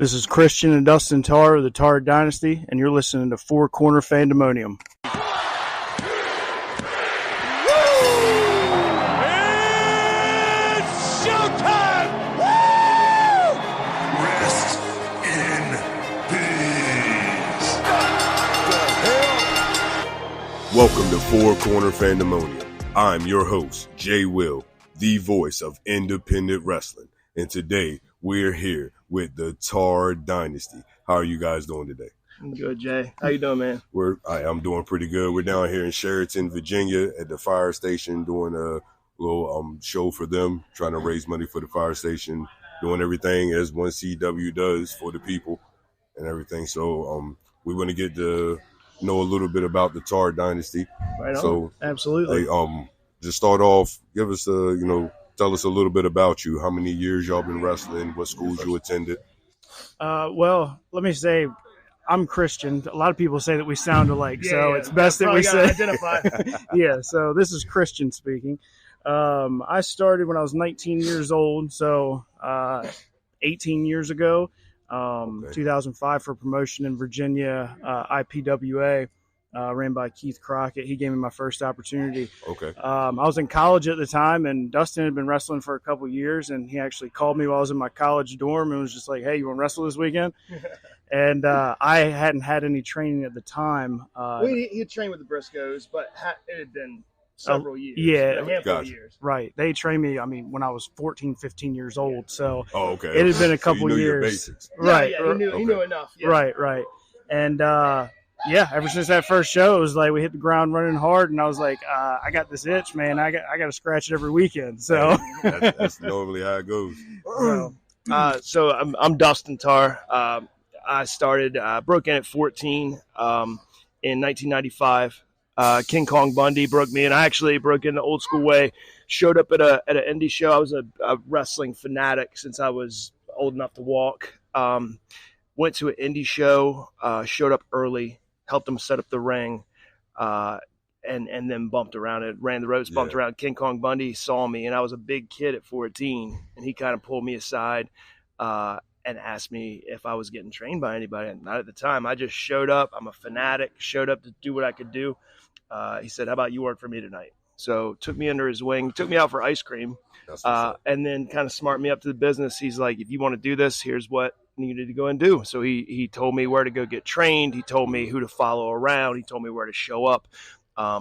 This is Christian and Dustin Tarr of the Tarr Dynasty, and you're listening to Four Corner Fandemonium. It's showtime! Woo! Rest in peace. Welcome to Four Corner Fandemonium. I'm your host, Jay Will, the voice of independent wrestling, and today we're here with the Tarr Dynasty. How are you guys doing today? I'm good, Jay. How you doing, man? I'm doing pretty good. We're down here in Sheraton, Virginia at the fire station doing a little show for them, trying to raise money for the fire station, doing everything as one CW does for the people and everything. So we want to get to know a little bit about the Tarr Dynasty. Right on. So absolutely. Just start off, give us tell us a little bit about you. How many years y'all been wrestling? What schools you attended? Well, let me say, I'm Christian. A lot of people say that we sound alike, so it's best that we say. Identify. Yeah, so this is Christian speaking. I started when I was 19 years old, so 18 years ago, 2005 for promotion in Virginia, IPWA. Ran by Keith Crockett. He gave me my first opportunity. Okay. I was in college at the time, and Dustin had been wrestling for a couple of years, and he actually called me while I was in my college dorm and was just like, hey, you want to wrestle this weekend? And I hadn't had any training at the time. He had trained with the Briscoes, but it had been several years. Yeah. A handful of Gotcha. years. Right. They trained me, when I was 14, 15 years old. So Okay. it had been a couple so you knew years. Your basics. Right. Yeah, he knew enough. Yeah. Right. And, ever since that first show, it was like we hit the ground running hard, and I was like, I got this itch, man. I got to scratch it every weekend. So That's normally how it goes. So I'm Dustin Tarr. I broke in at 14 in 1995. King Kong Bundy broke me, and I actually broke in the old school way. Showed up at an indie show. I was a wrestling fanatic since I was old enough to walk. Went to an indie show, showed up early, helped them set up the ring, and then bumped around it, ran the ropes, bumped around. King Kong Bundy saw me, and I was a big kid at 14, and he kind of pulled me aside and asked me if I was getting trained by anybody. And not at the time. I just showed up. I'm a fanatic, showed up to do what I could do. He said, how about you work for me tonight? So took me under his wing, took me out for ice cream, and then kind of smarted me up to the business. He's like, if you want to do this, here's what needed to go and do. So he told me where to go get trained. He told me who to follow around. He told me where to show up.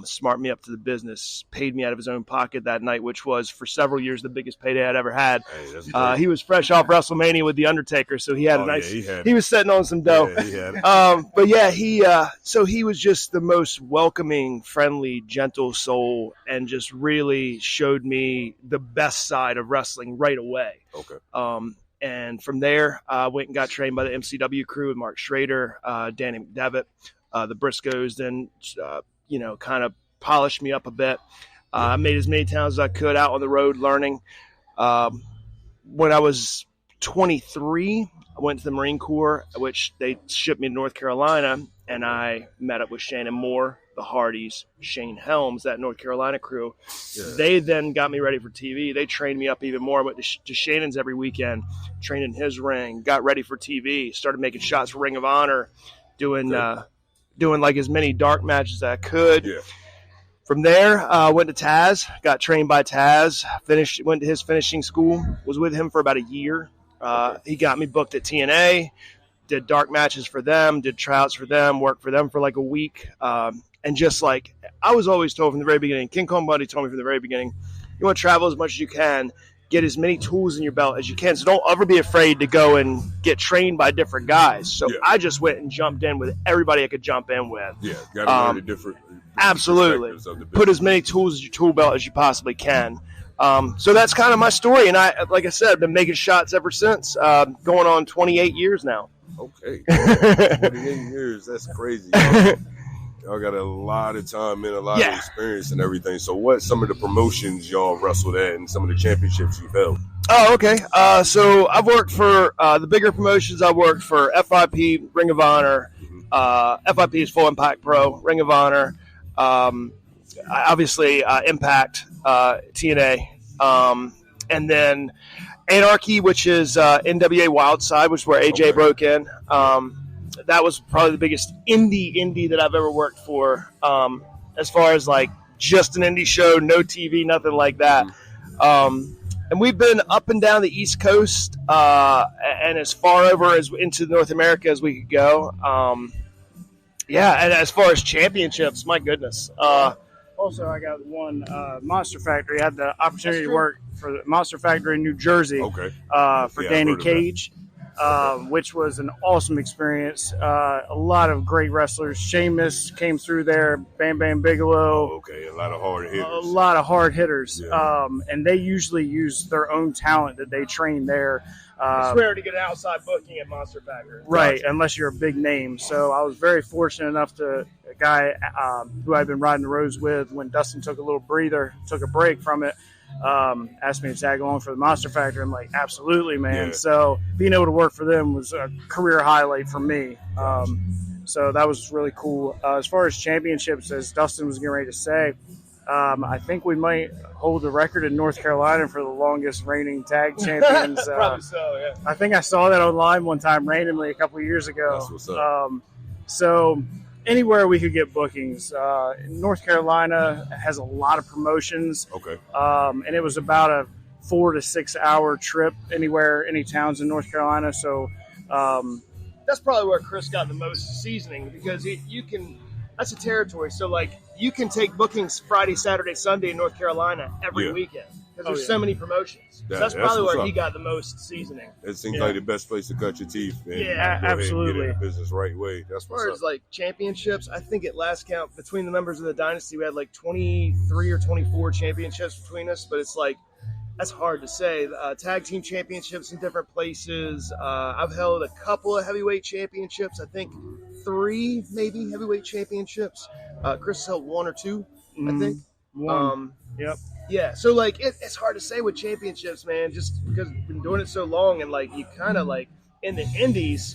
Smart me up to the business, paid me out of his own pocket that night, which was for several years the biggest payday I'd ever had. Hey, he was fresh off WrestleMania with The Undertaker, so he had a nice. He was sitting on some dough. Yeah, he had it. But yeah, he was just the most welcoming, friendly, gentle soul, and just really showed me the best side of wrestling right away. Okay. And from there, I went and got trained by the MCW crew with Mark Schrader, Danny McDevitt, the Briscoes, then, kind of polished me up a bit. I made as many times as I could out on the road learning. When I was 23, I went to the Marine Corps, which they shipped me to North Carolina, and I met up with Shannon Moore, the Hardys, Shane Helms, that North Carolina crew. Yeah. They then got me ready for TV. They trained me up even more. I went to Shannon's every weekend, trained in his ring, got ready for TV, started making shots for Ring of Honor, doing like as many dark matches as I could. Yeah. From there, went to Taz, got trained by Taz, went to his finishing school, was with him for about a year. He got me booked at TNA, did dark matches for them, did tryouts for them, worked for them for like a week. And just like I was always told from the very beginning, King Kong Bundy told me from the very beginning, you want to travel as much as you can, get as many tools in your belt as you can. So don't ever be afraid to go and get trained by different guys. So I just went and jumped in with everybody I could jump in with. Yeah, got to learn the different absolutely. Put as many tools in your tool belt as you possibly can. So that's kind of my story. And like I said, I've been making shots ever since, going on 28 years now. Okay. 28 years. That's crazy. Y'all got a lot of time and a lot of experience and everything. So what some of the promotions y'all wrestled at and some of the championships you've held? Oh, okay. So I've worked for the bigger promotions. I worked for FIP, Ring of Honor. FIP is Full Impact Pro, Ring of Honor. Obviously, Impact, TNA. And then Anarchy, which is NWA Wildside, which is where AJ broke in. That was probably the biggest indie that I've ever worked for. As far as like just an indie show, no TV, nothing like that. And we've been up and down the East Coast and as far over as into North America as we could go. And as far as championships, my goodness. Also, I got one Monster Factory. I had the opportunity to work for the Monster Factory in New Jersey for Danny Cage, which was an awesome experience. A lot of great wrestlers. Sheamus came through there, Bam Bam Bigelow. A lot of hard hitters. A lot of hard hitters. And they usually use their own talent that they train there. It's rare to get an outside booking at Monster Factory. Right, unless you're a big name. So I was very fortunate enough to a guy who I'd been riding the roads with when Dustin took a little breather, took a break from it, asked me to tag along for the Monster Factory. I'm like, absolutely, man. Yeah. So being able to work for them was a career highlight for me. So that was really cool. As far as championships, as Dustin was getting ready to say, I think we might hold the record in North Carolina for the longest reigning tag champions. Probably so, yeah. I think I saw that online one time randomly a couple of years ago. That's what's up. So anywhere we could get bookings. North Carolina has a lot of promotions. And it was about a 4 to 6 hour trip anywhere, any towns in North Carolina. So that's probably where Chris got the most seasoning because you can – that's a territory. So, like, you can take bookings Friday, Saturday, Sunday in North Carolina every weekend because there's so many promotions. So that's probably where he got the most seasoning. It seems like the best place to cut your teeth. And absolutely. Get in business right way. That's what's as far as, like, championships, I think at last count, between the members of the Dynasty, we had, like, 23 or 24 championships between us. But it's, like, that's hard to say. Tag team championships in different places. I've held a couple of heavyweight championships. I think 3 maybe heavyweight championships. Chris held 1 or 2, I think. 1. Yeah, so like it's hard to say with championships, man, just because we've been doing it so long and like you kind of like in the indies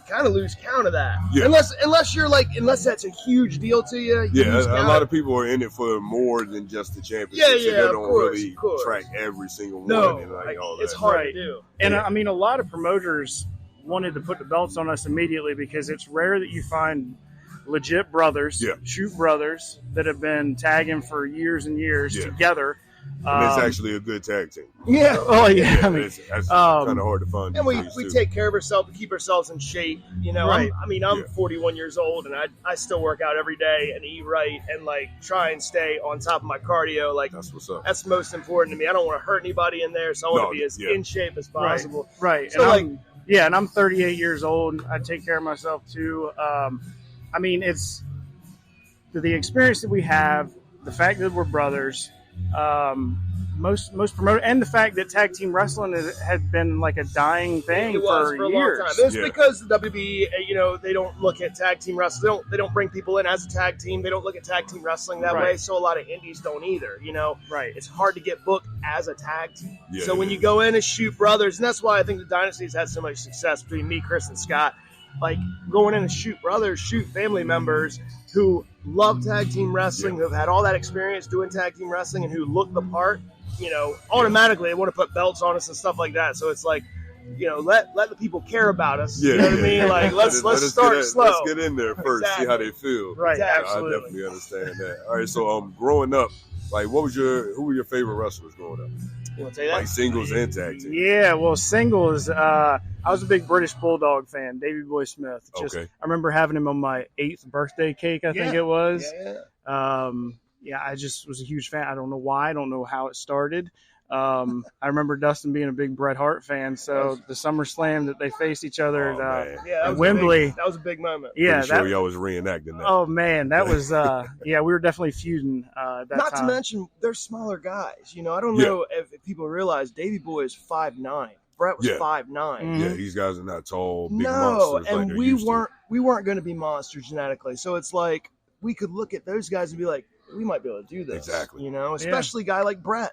kind of lose count of that. Unless that's a huge deal to you. A lot of people are in it for more than just the championship. They don't really track every single one. And like all that. It's hard to do. And I mean, a lot of promoters wanted to put the belts on us immediately because it's rare that you find legit brothers, shoot brothers that have been tagging for years and years together. And it's actually a good tag team. Yeah. Oh, yeah. I mean, that's kind of hard to find. And we take care of ourselves to keep ourselves in shape. You know, right. I'm 41 years old, and I still work out every day and eat right and, like, try and stay on top of my cardio. Like, that's what's up. That's most important to me. I don't want to hurt anybody in there, so I want to be as in shape as possible. Right. So, and I'm 38 years old. I take care of myself, too. I mean, it's the experience that we have, the fact that we're brothers, most promoted, and the fact that tag team wrestling had been like a dying thing for a years. long time. It's because the WB, they don't look at tag team wrestling. They don't bring people in as a tag team. They don't look at tag team wrestling that way. So a lot of indies don't either. Right. It's hard to get booked as a tag team. So when you go in as Shoot Brothers, and that's why I think the Dynasty's had so much success between me, Chris, and Scott. Like going in as Shoot Brothers, Shoot family members who love tag team wrestling, who have had all that experience doing tag team wrestling, and who look the part. Automatically they want to put belts on us and stuff like that. So it's like, let the people care about us. You know what I mean? Like let's start slow. Let's get in there first, see how they feel. Right, absolutely. I definitely understand that. All right, so growing up, like who were your favorite wrestlers growing up? You want to say that? Like singles and tag team. Yeah, well, singles. I was a big British Bulldog fan, Davey Boy Smith. I remember having him on my 8th birthday cake, I think it was. I just was a huge fan. I don't know why. I don't know how it started. I remember Dustin being a big Bret Hart fan, so the SummerSlam that they faced each other at Wembley. That was a big moment. Yeah, sure y'all was reenacting that. Oh, man, that was we were definitely feuding at that time. Not to mention, they're smaller guys. I don't know if people realize Davey Boy is 5'9". Brett was 5'9". Mm-hmm. Yeah, these guys are not tall, big monsters. And like we weren't going to be monsters genetically. So it's like we could look at those guys and be like, we might be able to do this. Exactly. Especially a guy like Brett.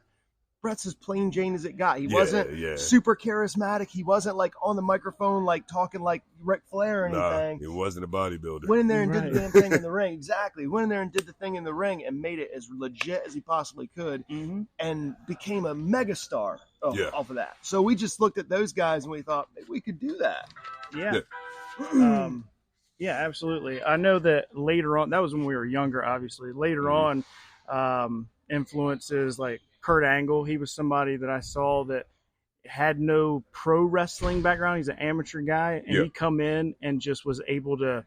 Brett's as plain Jane as it got. He wasn't super charismatic. He wasn't like on the microphone, like talking like Ric Flair or anything. He wasn't a bodybuilder. Went in there and did the damn thing in the ring. Exactly. Went in there and did the thing in the ring and made it as legit as he possibly could and became a megastar off of that. So we just looked at those guys and we thought maybe we could do that. Yeah. Yeah, absolutely. I know that later on, that was when we were younger, obviously. Later on, influences like Kurt Angle, he was somebody that I saw that had no pro wrestling background. He's an amateur guy, and he come in and just was able to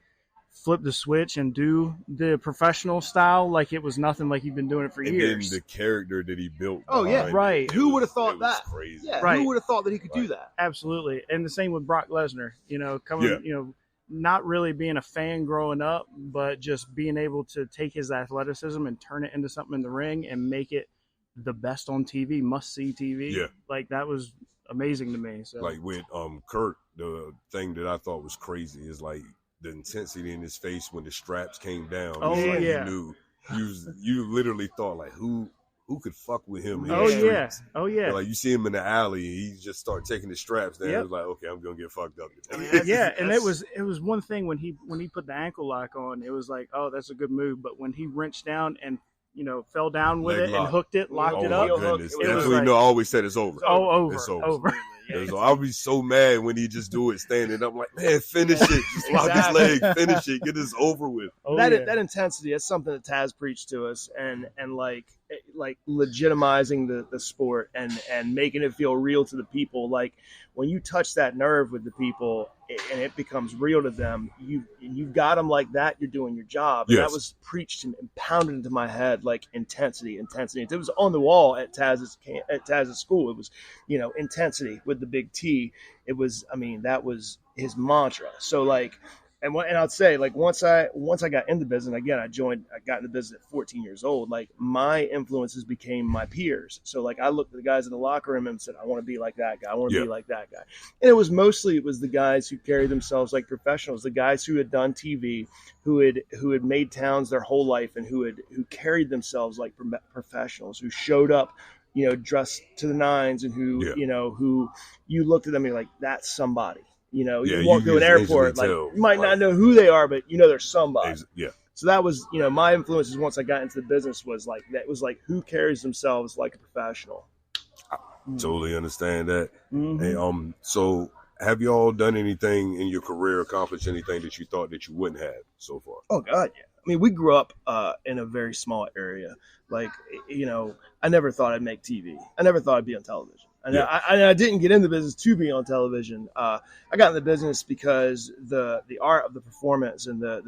flip the switch and do the professional style like it was nothing, like he'd been doing it for years. And then the character that he built. Right. Who would have thought that? Crazy. Yeah, right. Who would have thought that he could do that? Absolutely. And the same with Brock Lesnar, coming, not really being a fan growing up, but just being able to take his athleticism and turn it into something in the ring and make it the best on TV, must-see TV. Yeah. Like, that was amazing to me. So, like with Kurt, the thing that I thought was crazy is like the intensity in his face when the straps came down. You knew you literally thought like who could fuck with him in the streets. Like you see him in the alley, he just start taking the straps down. It was like, okay, I'm gonna get fucked up today. And it was one thing when he put the ankle lock on, it was like, oh, that's a good move. But when he wrenched down and fell down with Leg it lock. and hooked it, locked it up. Goodness. It That's was what like, I always said it's over. Over. I'll be so mad when he just do it standing up. Like, man, finish it. Just lock his leg, finish it, get this over with. That intensity is something that Taz preached to us, and like legitimizing the sport and making it feel real to the people. Like when you touch that nerve with the people and it becomes real to them, you've got them like that, you're doing your job. And that was preached and pounded into my head, like intensity. It was on the wall at Taz's school. It was, intensity with the big T. It was, that was his mantra. So like, and I'd say, like, once I got in the business, again, I got in the business at 14 years old, like, my influences became my peers. So, like, I looked at the guys in the locker room and said, I want to be like that guy. I want to be like that guy. And it was the guys who carried themselves like professionals, the guys who had done TV, who had made towns their whole life and who carried themselves like professionals, who showed up, dressed to the nines, and who you looked at them and you're like, that's somebody. You walk through an airport, like you might not know who they are, but there's somebody. Yeah. So that was, my influences once I got into the business was like that. Was like who carries themselves like a professional. I totally understand that. Mm-hmm. Hey, so have you all done anything in your career, accomplished anything that you thought that you wouldn't have so far? Oh God, yeah. We grew up in a very small area. Like, I never thought I'd make TV. I never thought I'd be on television. And I didn't get into the business to be on television. I got in the business because the art of the performance and the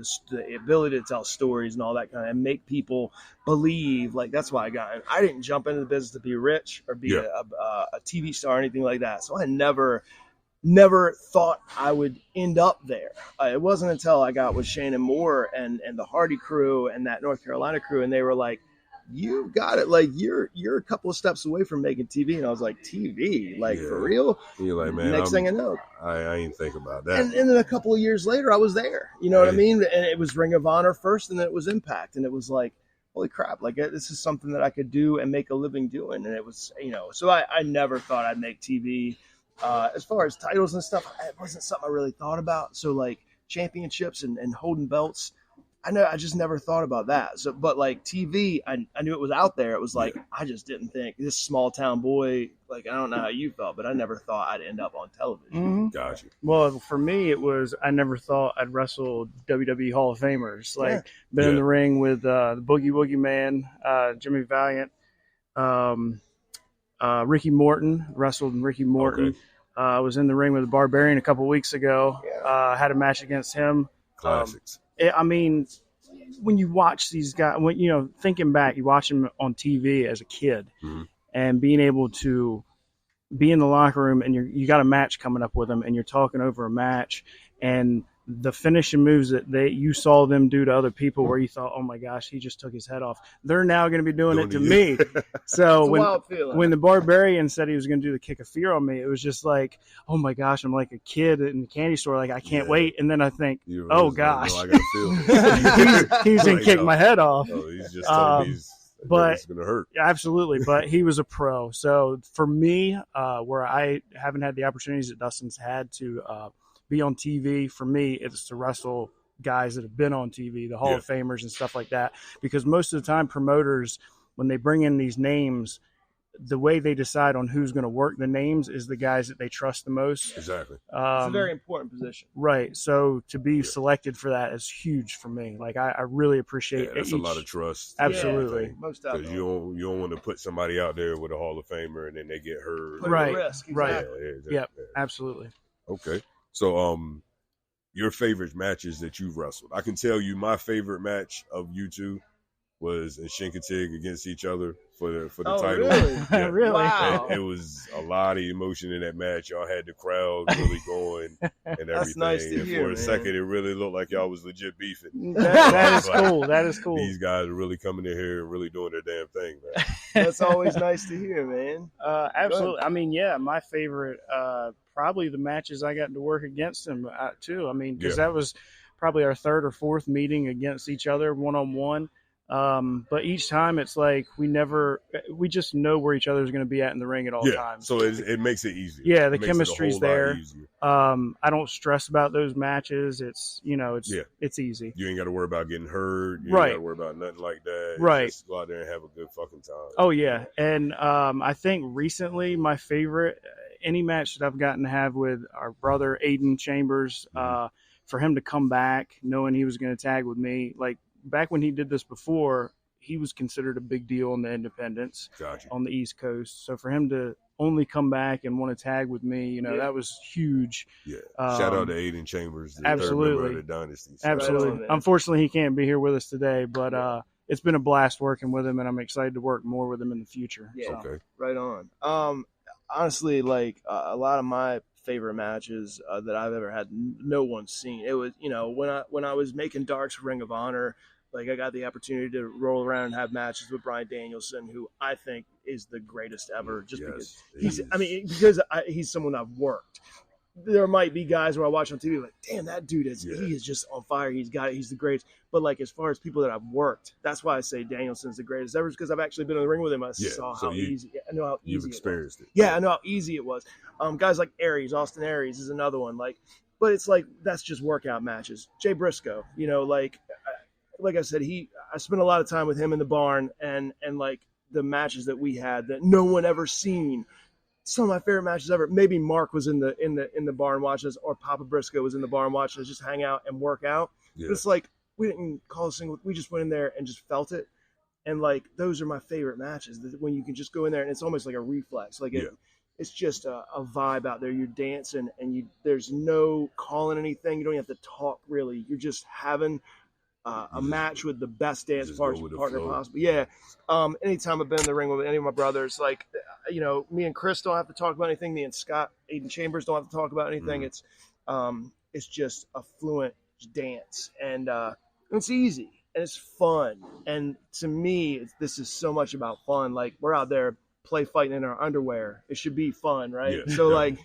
ability to tell stories and all that kind of, and make people believe, like, that's why I got in. I didn't jump into the business to be rich or be a TV star or anything like that. So I never thought I would end up there. It wasn't until I got with Shannon Moore and the Hardy crew and that North Carolina crew, and they were like, you got it. Like you're a couple of steps away from making TV. And I was like, TV? Like for real? And you're like, man, next thing I know, I ain't think about that. And then a couple of years later, I was there. You know what I mean? And it was Ring of Honor first, and then it was Impact. And it was like, holy crap, like this is something that I could do and make a living doing. And it was, so I never thought I'd make TV. As far as titles and stuff, it wasn't something I really thought about. So like championships and holding belts, I just never thought about that. So, but like TV, I knew it was out there. It was like, I just didn't think this small town boy, like, I don't know how you felt, but I never thought I'd end up on television. Mm-hmm. Gotcha. Well, for me, it was, I never thought I'd wrestle WWE Hall of Famers. Like, been in the ring with the Boogie Woogie Man, Jimmy Valiant, Ricky Morton, wrestled Ricky Morton. Okay. I was in the ring with the Barbarian a couple weeks ago. Had a match against him. Classics. When you watch these guys, thinking back, you watch them on TV as a kid, and being able to be in the locker room and you got a match coming up with them and you're talking over a match, and the finishing moves that you saw them do to other people where you thought, oh my gosh, he just took his head off. They're now going to be doing it to me. So when the Barbarian said he was going to do the kick of fear on me, it was just like, oh my gosh, I'm like a kid in the candy store. Like, I can't wait. And then I think, oh gosh, I gotta feel he's going to kick my head off. Oh, he's just telling me but it's going to hurt. Absolutely. But he was a pro. So for me, where I haven't had the opportunities that Dustin's had to, be on TV, for me, it's to wrestle guys that have been on TV, the Hall of Famers and stuff like that. Because most of the time, promoters, when they bring in these names, the way they decide on who's going to work the names is the guys that they trust the most. Exactly. It's a very important position. Right. So to be selected for that is huge for me. Like I really appreciate it. That's a lot of trust. Absolutely. Most Because definitely. you don't want to put somebody out there with a Hall of Famer and then they get hurt. Put Right. at risk. Right. Exactly. Yep. Absolutely. Okay. So your favorite matches that you've wrestled. I can tell you my favorite match of you two was in Shinkatig against each other for the title. Really? Yeah. Really? Wow. It was a lot of emotion in that match. Y'all had the crowd really going and everything. That's nice to and hear, for a man. second, it really looked like y'all was legit beefing. That is Like, cool. That is cool. These guys are really coming in here and really doing their damn thing, man. That's always nice to hear, man. Absolutely. I mean, yeah, my favorite, probably the matches I got to work against them too. I mean, because that was probably our third or fourth meeting against each other one-on-one. But each time it's like we just know where each other's going to be at in the ring at all times. So it makes it easier. Yeah, the It makes it a chemistry's whole lot there. easier. I don't stress about those matches. It's it's easy. You ain't got to worry about getting hurt. You Right. ain't got to worry about nothing like that. Right. Just go out there and have a good fucking time. Oh yeah, and I think recently my favorite any match that I've gotten to have with our brother Aiden Chambers, for him to come back knowing he was going to tag with me, like back when he did this before, he was considered a big deal in the independents Gotcha. on the East Coast. So for him to only come back and want to tag with me, that was huge. Yeah. Shout out to Aiden Chambers, the absolutely. third member of the Dynasty. So Absolutely. Right on, man. Unfortunately, he can't be here with us today, but it's been a blast working with him, and I'm excited to work more with him in the future. Yeah. So. Okay. Right on. Honestly, like a lot of my favorite matches that I've ever had, no one's seen. It was, when I was making Dark's for Ring of Honor, like I got the opportunity to roll around and have matches with Bryan Danielson, who I think is the greatest ever. Just because he's someone I've worked. There might be guys where I watch on TV like, damn, that dude he is just on fire. He's the greatest. But like as far as people that I've worked, that's why I say Danielson's the greatest ever, because I've actually been in the ring with him. I saw how easy. I know how easy you've experienced it. Yeah, I know how easy it was. Guys like Austin Aries is another one. But it's like that's just workout matches. Jay Briscoe, like I said, I spent a lot of time with him in the barn, and like the matches that we had that no one ever seen. Some of my favorite matches ever. Maybe Mark was in the barn watching us, or Papa Briscoe was in the barn watching us, just hang out and work out. Yeah. But it's like we didn't call a single. We just went in there and just felt it, and like those are my favorite matches. When you can just go in there and it's almost like a reflex. Like it's just a vibe out there. You're dancing and there's no calling anything. You don't have to talk really. You're just having a match with the best dance partner possible. Yeah. Anytime I've been in the ring with any of my brothers, like, me and Chris don't have to talk about anything. Me and Scott, Aiden Chambers don't have to talk about anything. It's just a fluent dance, and it's easy and it's fun. And to me, this is so much about fun. Like we're out there fighting in our underwear. It should be fun, right? Yeah. So like,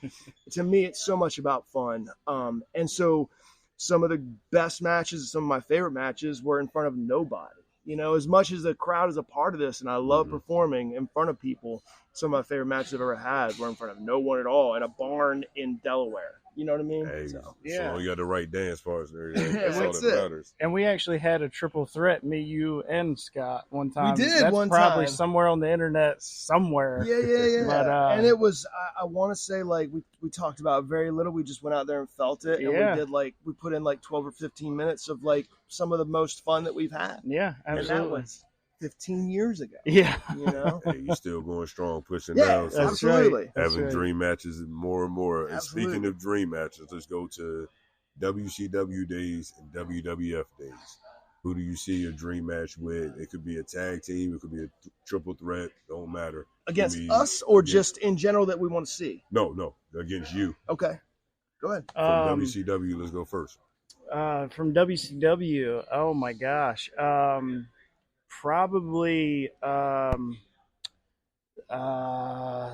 to me, it's so much about fun. And so some of the best matches, some of my favorite matches were in front of nobody. As much as the crowd is a part of this, and I love performing in front of people, some of my favorite matches I've ever had were in front of no one at all in a barn in Delaware. You know what I mean? Hey, so you got the right dance partner. That's all That's that it. matters. And we actually had a triple threat, me, you, and Scott one time. We did That's one probably time. somewhere on the internet somewhere. Yeah. But, and it was, I want to say, like, we talked about very little. We just went out there and felt it. And we put in like 12 or 15 minutes of like some of the most fun that we've had. Yeah, absolutely. And that was 15 years ago. Yeah. Hey, you're still going strong, pushing Yeah, down. So absolutely. having dream matches more and more. And Absolutely. speaking of dream matches, let's go to WCW days and WWF days. Who do you see your dream match with? It could be a tag team. It could be a triple threat. Don't matter. Against us or just in general that we want to see? No. Against you. Okay. Go ahead. From WCW, let's go first. From WCW, oh my gosh. Probably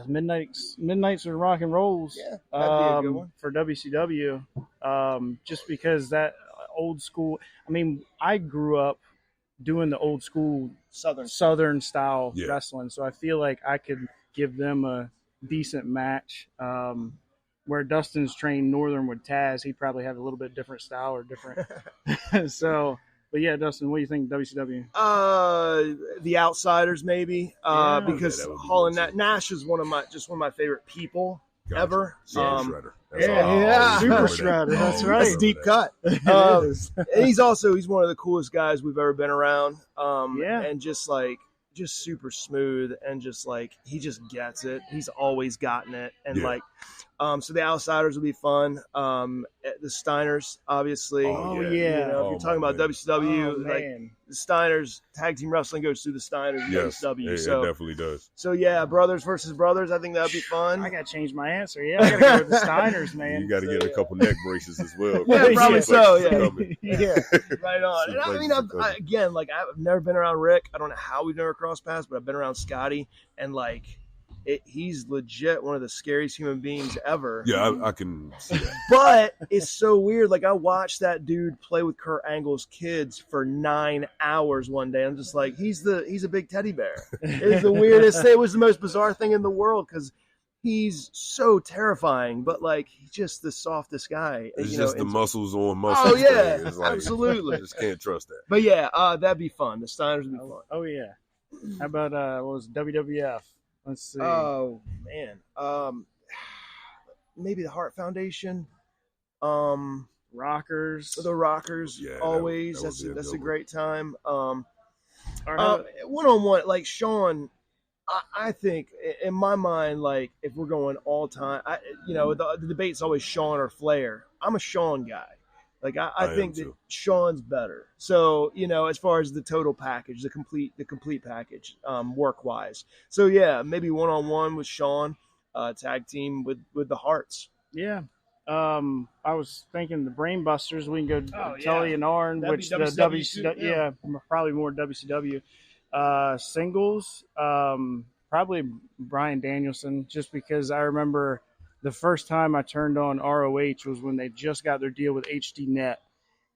Midnights with Rock and Rolls. Yeah, that'd be a good one. For WCW. Just because that old school, I mean, I grew up doing the old school Southern style wrestling, so I feel like I could give them a decent match. Where Dustin's trained Northern with Taz, he probably had a little bit different style or different. So But yeah, Dustin, what do you think of WCW? The Outsiders maybe, Yeah. because that would be Hall good, and too. Nash is one of my favorite people Gotcha. ever. Super Shredder. That's yeah, all. I yeah. always Super remember Shredder, that. that's I always right. That's remember deep that. cut. It is. And he's one of the coolest guys we've ever been around. Yeah. And just super smooth, and just like he just gets it. He's always gotten it, and Yeah. so the Outsiders will be fun. The Steiners, obviously. Oh, You yeah. know, if Oh, you're talking my about goodness. WCW, Oh, like man. the Steiners, tag team wrestling goes through the Steiners and Yes, WCW. it So definitely does. so yeah, brothers versus brothers. I think that'd be fun. I got to change my answer. Yeah, I got to go with the Steiners, man. You got to So, get a yeah. couple neck braces as well. Yeah, probably Suplexes so, are yeah. coming. Yeah, right on. And I mean, Suplexes are again, like I've never been around Rick. I don't know how we've never crossed paths, but I've been around Scotty, and like he's legit one of the scariest human beings ever. Yeah, I can see that. But it's so weird. Like I watched that dude play with Kurt Angle's kids for 9 hours one day. I'm just like, he's a big teddy bear. It's the weirdest thing. It was the most bizarre thing in the world because he's so terrifying, but like he's just the softest guy. It's you just know, the muscles on muscles. Oh yeah, thing. It's like, absolutely. I just can't trust that. But yeah, that'd be fun. The Steiners would be fun. Oh, yeah. How about, what was it, WWF? Let's see. Oh man, maybe the Hart Foundation. Rockers. The Rockers, Yeah, that always. would be a That's a good one. great time. Or how- One-on-one, like Sean. I think in my mind, like if we're going all time, the debate's always Sean or Flair. I'm a Sean guy. Like I am think that too. Sean's better. So as far as the total package, the complete package, work wise. So yeah, maybe one-on-one with Sean, tag team with the Hearts. Yeah. I was thinking the Brain Busters. We can go Oh, Tully yeah. and Arn, That'd which be the WCW, WCW, yeah, probably more WCW. Singles, probably Bryan Danielson, just because I remember the first time I turned on ROH was when they just got their deal with HDNet,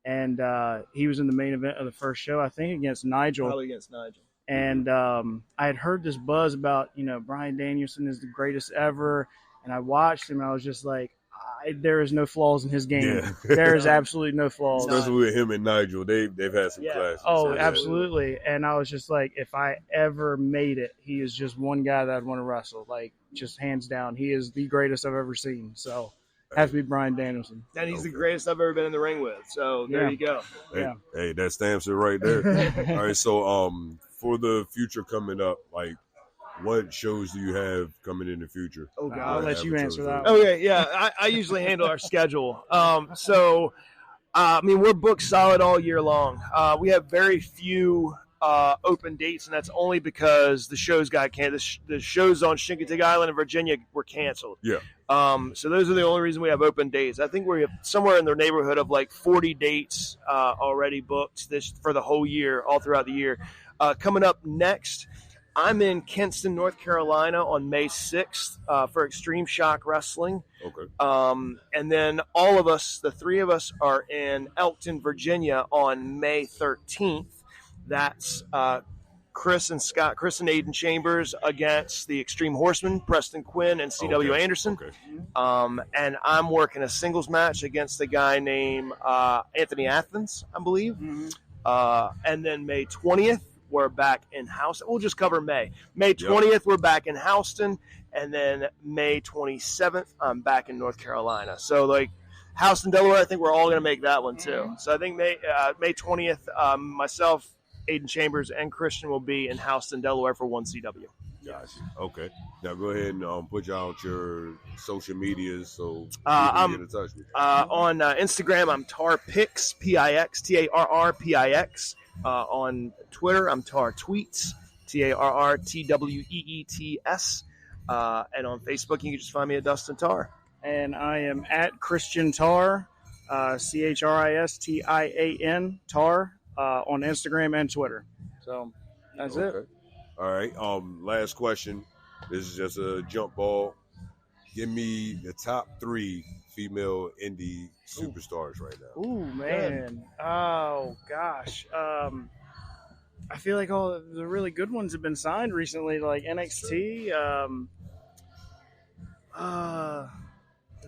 and he was in the main event of the first show, I think, against Nigel. Probably against Nigel. And I had heard this buzz about, Bryan Danielson is the greatest ever. And I watched him, and I was just like, there is no flaws in his game. Yeah. There is absolutely no flaws. Especially with him and Nigel, they've had some Yeah. clashes. Oh, So, yeah. absolutely. And I was just like, if I ever made it, he is just one guy that I'd want to wrestle. Like, just hands down. He is the greatest I've ever seen. So, has to be Bryan Danielson. And he's the Okay. greatest I've ever been in the ring with. So there Yeah. you go. Hey, Yeah. hey, that stamps it right there. All right, so for the future coming up, like, what shows do you have coming in the future? Oh I'll God. let you answer that. Okay, yeah, I usually handle our schedule. We're booked solid all year long. We have very few open dates, and that's only because the shows got canceled. The shows on Chincoteague Island in Virginia were canceled. Yeah. So those are the only reason we have open dates. I think we have somewhere in the neighborhood of like 40 dates already booked for the whole year, all throughout the year. Coming up next, I'm in Kinston, North Carolina on May 6th for Extreme Shock Wrestling. Okay. And then all of us, the three of us, are in Elkton, Virginia on May 13th. That's Chris and Aiden Chambers against the Extreme Horsemen, Preston Quinn and C.W. Okay. Anderson. Okay. And I'm working a singles match against a guy named Anthony Athens, I believe. Mm-hmm. And then May 20th, we're back in Houston. We'll just cover May. May 20th, we're back in Houston. And then May 27th, I'm back in North Carolina. So, like, Houston, Delaware, I think we're all going to make that one, too. So I think May 20th, myself, Aiden Chambers, and Christian will be in Houston, Delaware for 1CW. Gotcha. Okay. Now go ahead and put out your social medias so people I'm- can get in touch with you. On Instagram, I'm Tarr Pix, P-I-X, Tarrpix. On Twitter, I'm Tarr Tweets, TarrTweets. And on Facebook, you can just find me at Dustin Tarr. And I am at Christian Tarr, Christian, Tarr, on Instagram and Twitter. So that's it. Okay. All right. Last question. This is just a jump ball. Give me the top 3 female indie superstars right now. Ooh, man. Oh, gosh. I feel like all the really good ones have been signed recently, like NXT. I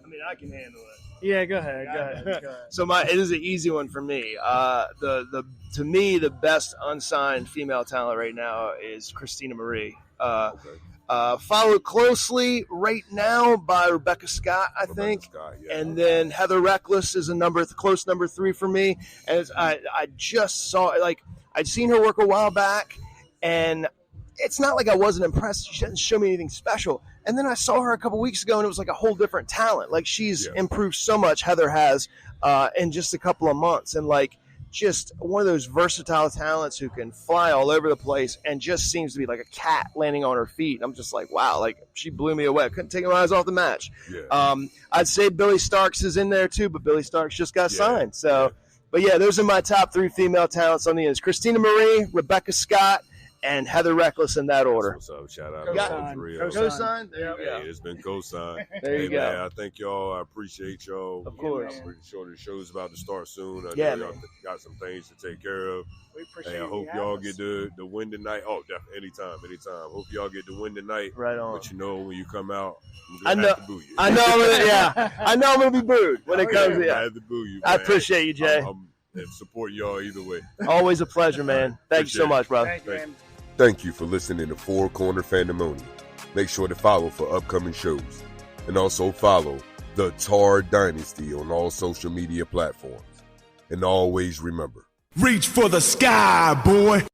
mean, I can handle it. Yeah, go ahead. Go ahead. So it is an easy one for me. To me, the best unsigned female talent right now is Christina Marie. Followed closely right now by Rebecca Scott, I think. Scott, yeah. And then Heather Reckless is close number 3 for me. And I just saw, like, I'd seen her work a while back, and it's not like I wasn't impressed. She didn't show me anything special. And then I saw her a couple weeks ago, and it was like a whole different talent. Like, she's improved so much, Heather has, in just a couple of months. And, like, just one of those versatile talents who can fly all over the place and just seems to be like a cat landing on her feet. I'm just like, wow, like, she blew me away. I couldn't take my eyes off the match. Yeah. I'd say Billy Starks is in there too, but Billy Starks just got signed. So, but yeah, those are my top 3 female talents on the end. Christina Marie, Rebecca Scott, and Heather Reckless in that order. What's up? Shout out. Co-signed? There you go. It's been co-signed. There you go. Man, I thank y'all. I appreciate y'all. Of course. I'm pretty sure the show's about to start soon. I Yeah, know y'all got some things to take care of. We appreciate I hope y'all get the win tonight. Oh, definitely. Anytime. Hope y'all get the win tonight. Right on. But you know, when you come out, I know. have to boo you. I know. I know I'm gonna be booed when it comes to I have to boo you. I man. appreciate you, Jay. I'm supporting y'all either way. Always a pleasure, man. Thank you so much, brother. Thank you, man. Thank you for listening to Four Corner Fandemonium. Make sure to follow for upcoming shows. And also follow the Tarr Dynasty on all social media platforms. And always remember, Reach for the sky, boy.